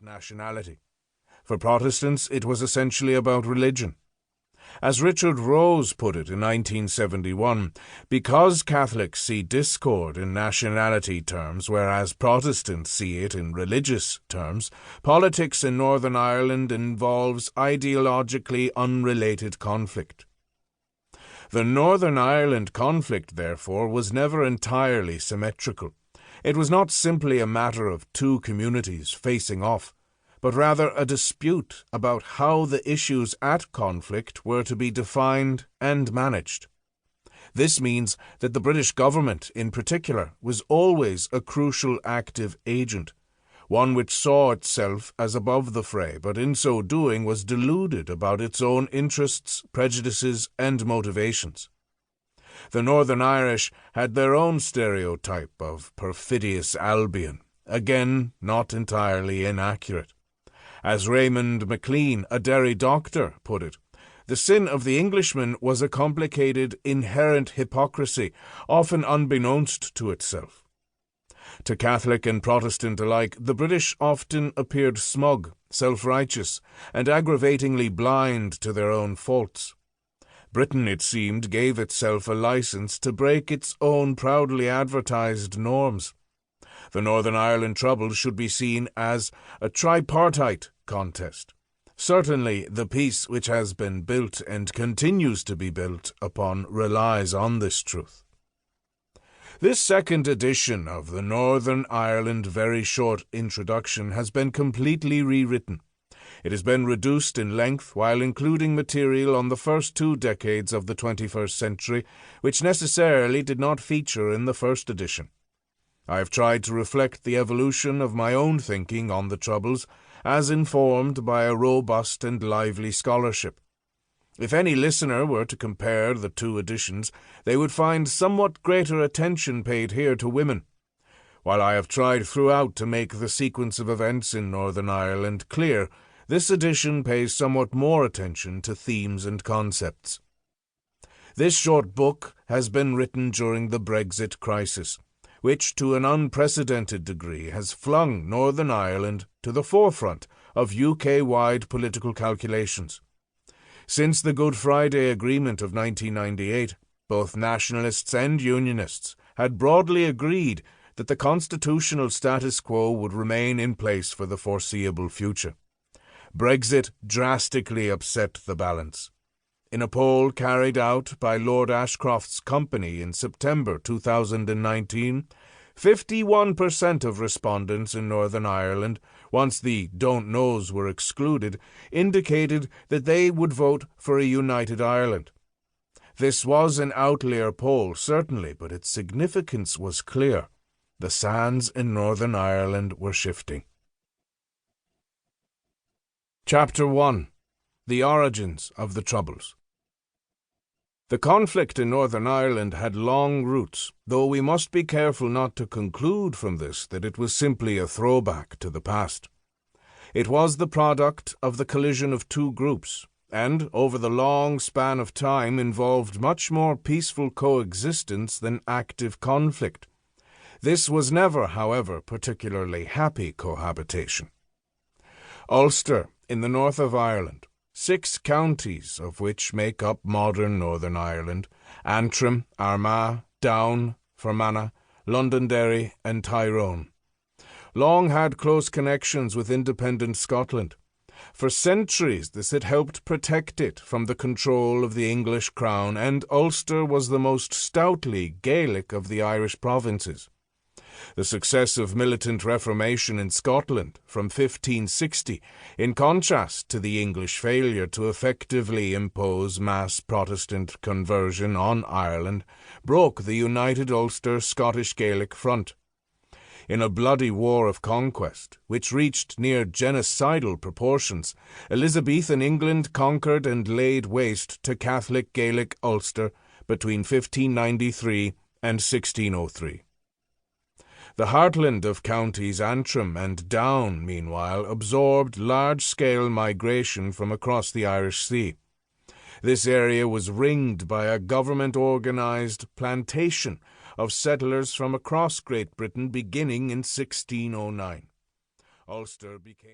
nationality. For Protestants, it was essentially about religion. As Richard Rose put it in 1971, because Catholics see discord in nationality terms, whereas Protestants see it in religious terms, politics in Northern Ireland involves ideologically unrelated conflict. The Northern Ireland conflict, therefore, was never entirely symmetrical. It was not simply a matter of two communities facing off, but rather a dispute about how the issues at conflict were to be defined and managed. This means that the British government, in particular, was always a crucial active agent, one which saw itself as above the fray, but in so doing was deluded about its own interests, prejudices, and motivations. The Northern Irish had their own stereotype of perfidious Albion, again not entirely inaccurate. As Raymond MacLean, a Derry doctor, put it, the sin of the Englishman was a complicated, inherent hypocrisy, often unbeknownst to itself. To Catholic and Protestant alike, the British often appeared smug, self-righteous, and aggravatingly blind to their own faults. Britain, it seemed, gave itself a license to break its own proudly advertised norms. The Northern Ireland troubles should be seen as a tripartite contest. Certainly, the peace which has been built and continues to be built upon relies on this truth. This second edition of the Northern Ireland Very Short Introduction has been completely rewritten. It has been reduced in length while including material on the first 2 decades of the 21st century, which necessarily did not feature in the first edition. I have tried to reflect the evolution of my own thinking on the Troubles, as informed by a robust and lively scholarship. If any listener were to compare the 2 editions, they would find somewhat greater attention paid here to women, while I have tried throughout to make the sequence of events in Northern Ireland clear. This edition pays somewhat more attention to themes and concepts. This short book has been written during the Brexit crisis, which to an unprecedented degree has flung Northern Ireland to the forefront of UK-wide political calculations. Since the Good Friday Agreement of 1998, both nationalists and Unionists had broadly agreed that the constitutional status quo would remain in place for the foreseeable future. Brexit drastically upset the balance. In a poll carried out by Lord Ashcroft's company in September 2019, 51% of respondents in Northern Ireland, once the don't knows were excluded, indicated that they would vote for a united Ireland. This was an outlier poll, certainly, but its significance was clear. The sands in Northern Ireland were shifting. Chapter 1. The Origins of the Troubles. The conflict in Northern Ireland had long roots, though we must be careful not to conclude from this that it was simply a throwback to the past. It was the product of the collision of 2 groups, and, over the long span of time, involved much more peaceful coexistence than active conflict. This was never, however, particularly happy cohabitation. Ulster, in the north of Ireland, 6 counties of which make up modern Northern Ireland, Antrim, Armagh, Down, Fermanagh, Londonderry and Tyrone, long had close connections with independent Scotland. For centuries this had helped protect it from the control of the English crown, and Ulster was the most stoutly Gaelic of the Irish provinces. The success of militant reformation in Scotland from 1560, in contrast to the English failure to effectively impose mass Protestant conversion on Ireland, broke the united Ulster Scottish Gaelic front. In a bloody war of conquest, which reached near genocidal proportions, Elizabethan England conquered and laid waste to Catholic Gaelic Ulster between 1593 and 1603. The heartland of counties Antrim and Down, meanwhile, absorbed large-scale migration from across the Irish Sea. This area was ringed by a government-organised plantation of settlers from across Great Britain beginning in 1609. Ulster became